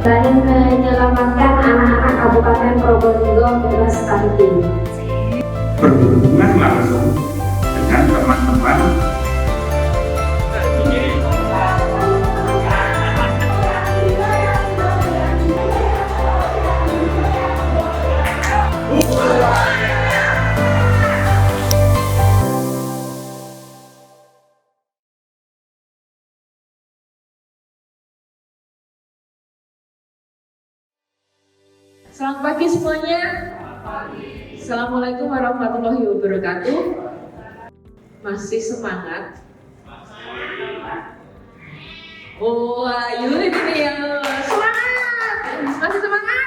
Dan menyelamatkan anak-anak Kabupaten Probolinggo bebas stunting. Berhubungan langsung dengan teman-teman Selamat pagi semuanya. Assalamualaikum warahmatullahi wabarakatuh. Masih semangat? Oh, ayo ini ya. Semangat. Masih semangat?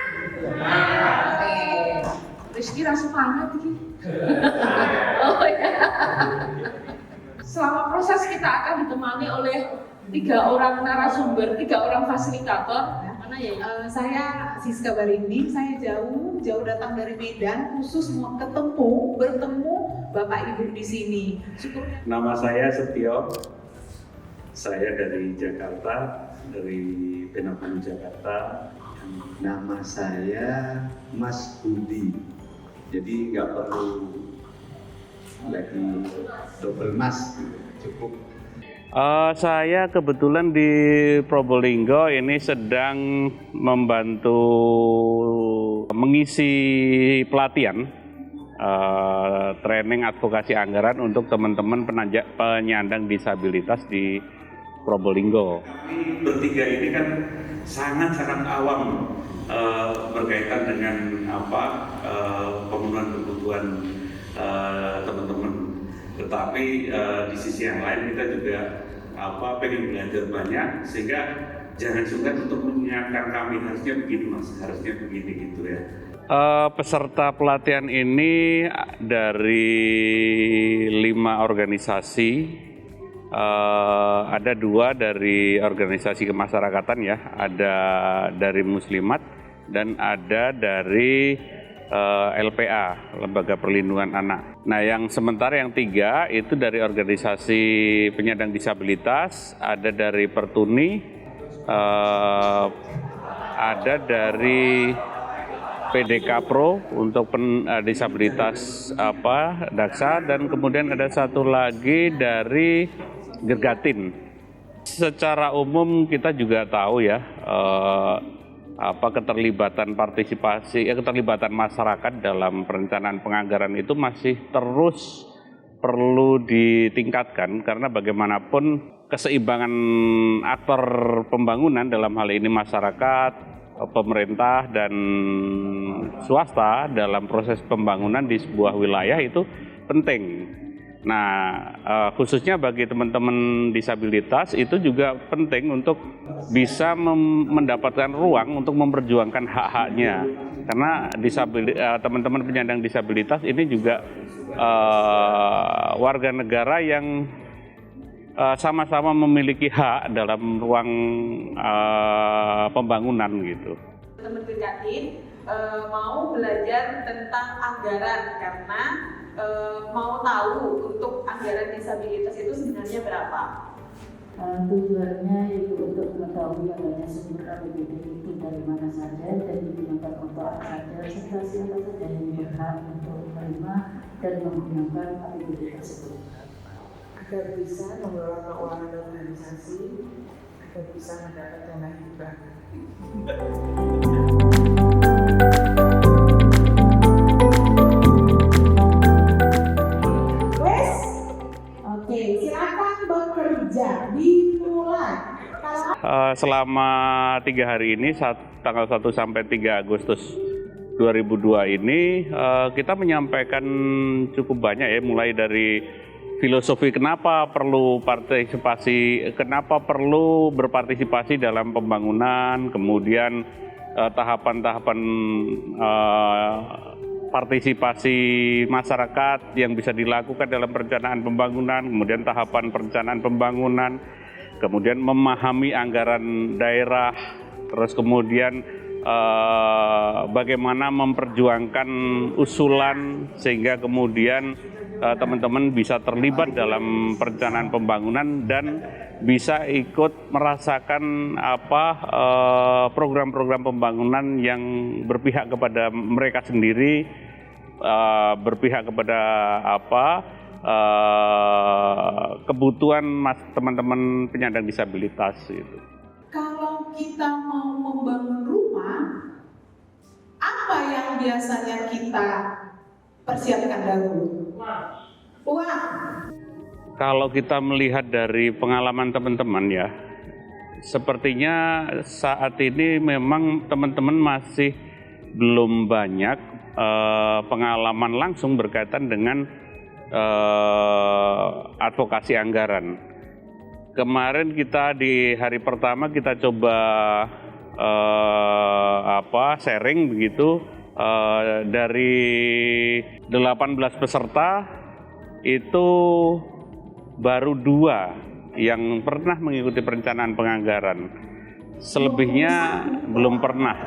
Oke. Rizky rasa semangat ini. Oh ya. Selama proses kita akan ditemani oleh 3 orang narasumber, 3 orang fasilitator. Mana ya? Saya Siska Barindi, saya jauh datang dari Medan khusus mau bertemu Bapak Ibu di sini. Syukurnya. Nama saya Setio, saya dari Jakarta, dari Penampung Jakarta. Nama saya Mas Budi, jadi nggak perlu lagi double mas, cukup. Saya kebetulan di Probolinggo ini sedang membantu mengisi pelatihan training advokasi anggaran untuk teman-teman penyandang disabilitas di Probolinggo. Kami bertiga ini kan sangat awam berkaitan dengan pemenuhan kebutuhan teman-teman. Tetapi di sisi yang lain kita juga pengen belajar banyak, sehingga jangan sungkan untuk mengingatkan kami harusnya begini mas, harusnya begini gitu ya. Peserta pelatihan ini dari 5 organisasi, ada 2 dari organisasi kemasyarakatan ya, ada dari Muslimat dan ada dari LPA, Lembaga Perlindungan Anak. Nah, yang sementara yang 3 itu dari organisasi penyandang disabilitas, ada dari Pertuni, ada dari PDK Pro untuk disabilitas Daksa, dan kemudian ada satu lagi dari Gergatin. Secara umum kita juga tahu ya, keterlibatan masyarakat dalam perencanaan penganggaran itu masih terus perlu ditingkatkan, karena bagaimanapun keseimbangan aktor pembangunan dalam hal ini masyarakat, pemerintah dan swasta dalam proses pembangunan di sebuah wilayah itu penting. Nah, khususnya bagi teman-teman disabilitas itu juga penting untuk bisa mendapatkan ruang untuk memperjuangkan hak-haknya. Karena teman-teman penyandang disabilitas ini juga warga negara yang sama-sama memiliki hak dalam ruang pembangunan gitu. Teman Gergatin mau belajar tentang anggaran karena mau tahu untuk anggaran disabilitas itu sebenarnya berapa. Tujuannya itu untuk mengetahui adanya sumber APBD itu dari mana saja dan digunakan untuk apa saja, serta siapa saja yang berhak untuk menerima dan menggunakan APBD tersebut. Agar bisa mengelola keuangan organisasi, agar bisa mendapat dana hibah. Oke, silakan bekerja, dimulai. Selama 3 hari ini, tanggal 1 sampai 3 Agustus 2002 ini, kita menyampaikan cukup banyak ya, mulai dari filosofi kenapa perlu berpartisipasi dalam pembangunan, kemudian tahapan-tahapan partisipasi masyarakat yang bisa dilakukan dalam perencanaan pembangunan, kemudian tahapan perencanaan pembangunan, kemudian memahami anggaran daerah, terus kemudian bagaimana memperjuangkan usulan sehingga kemudian teman-teman bisa terlibat dalam perencanaan pembangunan dan bisa ikut merasakan program-program pembangunan yang berpihak kepada mereka sendiri, berpihak kepada kebutuhan teman-teman penyandang disabilitas itu. Kalau kita mau membangun rumah, apa yang biasanya kita persiapkan dahulu? Uang. Kalau kita melihat dari pengalaman teman-teman ya, sepertinya saat ini memang teman-teman masih belum banyak pengalaman langsung berkaitan dengan advokasi anggaran. Kemarin kita di hari pertama kita coba sharing begitu, dari 18 peserta itu baru 2 yang pernah mengikuti perencanaan penganggaran. Selebihnya belum pernah.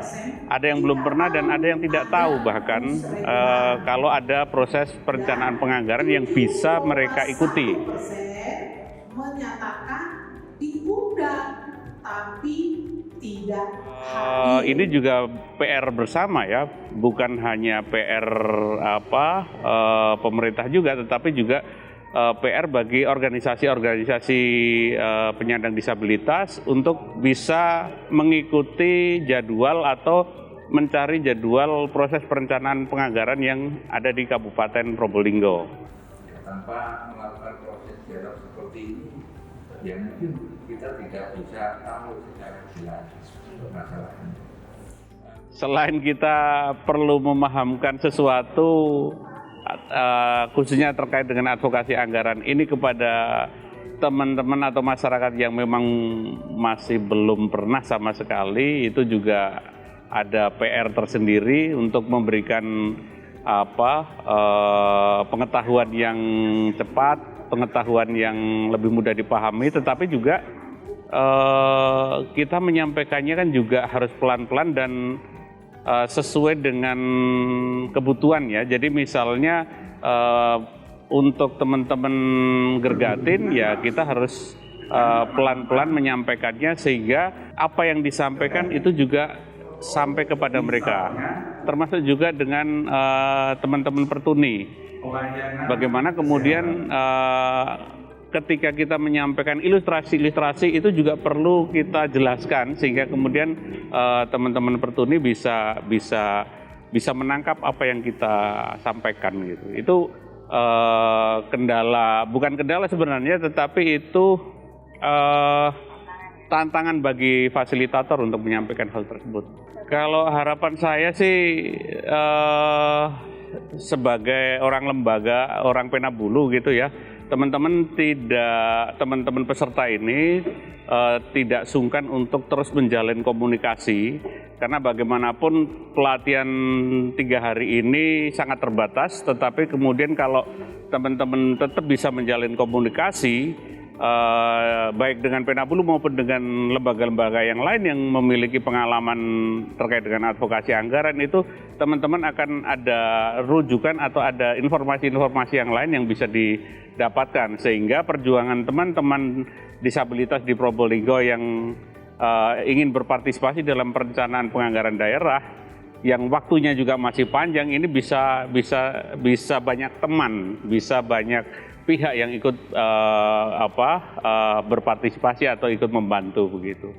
Ada yang belum pernah dan ada yang tidak tahu bahkan kalau ada proses perencanaan penganggaran yang bisa mereka ikuti. Menyatakan diundang tapi tidak ini juga PR bersama ya, bukan hanya PR pemerintah juga, tetapi juga PR bagi organisasi-organisasi penyandang disabilitas untuk bisa mengikuti jadwal atau mencari jadwal proses perencanaan penganggaran yang ada di Kabupaten Probolinggo. Tanpa melakukan proses dialog seperti ini, ya mungkin kita tidak bisa tahu secara jelas masalahnya. Selain kita perlu memahamkan sesuatu, khususnya terkait dengan advokasi anggaran ini kepada teman-teman atau masyarakat yang memang masih belum pernah sama sekali, itu juga ada PR tersendiri untuk memberikan pengetahuan yang cepat, pengetahuan yang lebih mudah dipahami, tetapi juga kita menyampaikannya kan juga harus pelan-pelan dan sesuai dengan kebutuhan ya. Jadi misalnya untuk teman-teman Gergatin ya kita harus pelan-pelan menyampaikannya sehingga apa yang disampaikan itu juga sampai kepada mereka. Termasuk juga dengan teman-teman Pertuni. Bagaimana kemudian ketika kita menyampaikan ilustrasi-ilustrasi itu juga perlu kita jelaskan sehingga kemudian teman-teman Pertuni bisa menangkap apa yang kita sampaikan gitu. Itu bukan kendala sebenarnya, tetapi itu tantangan bagi fasilitator untuk menyampaikan hal tersebut. Kalau harapan saya sih sebagai orang lembaga, orang Penabulu gitu ya, teman-teman peserta ini tidak sungkan untuk terus menjalin komunikasi karena bagaimanapun pelatihan 3 hari ini sangat terbatas, tetapi kemudian kalau teman-teman tetap bisa menjalin komunikasi baik dengan Penabulu maupun dengan lembaga-lembaga yang lain yang memiliki pengalaman terkait dengan advokasi anggaran, itu teman-teman akan ada rujukan atau ada informasi-informasi yang lain yang bisa didapatkan sehingga perjuangan teman-teman disabilitas di Probolinggo yang ingin berpartisipasi dalam perencanaan penganggaran daerah yang waktunya juga masih panjang ini bisa banyak teman, bisa banyak pihak yang ikut berpartisipasi atau ikut membantu begitu.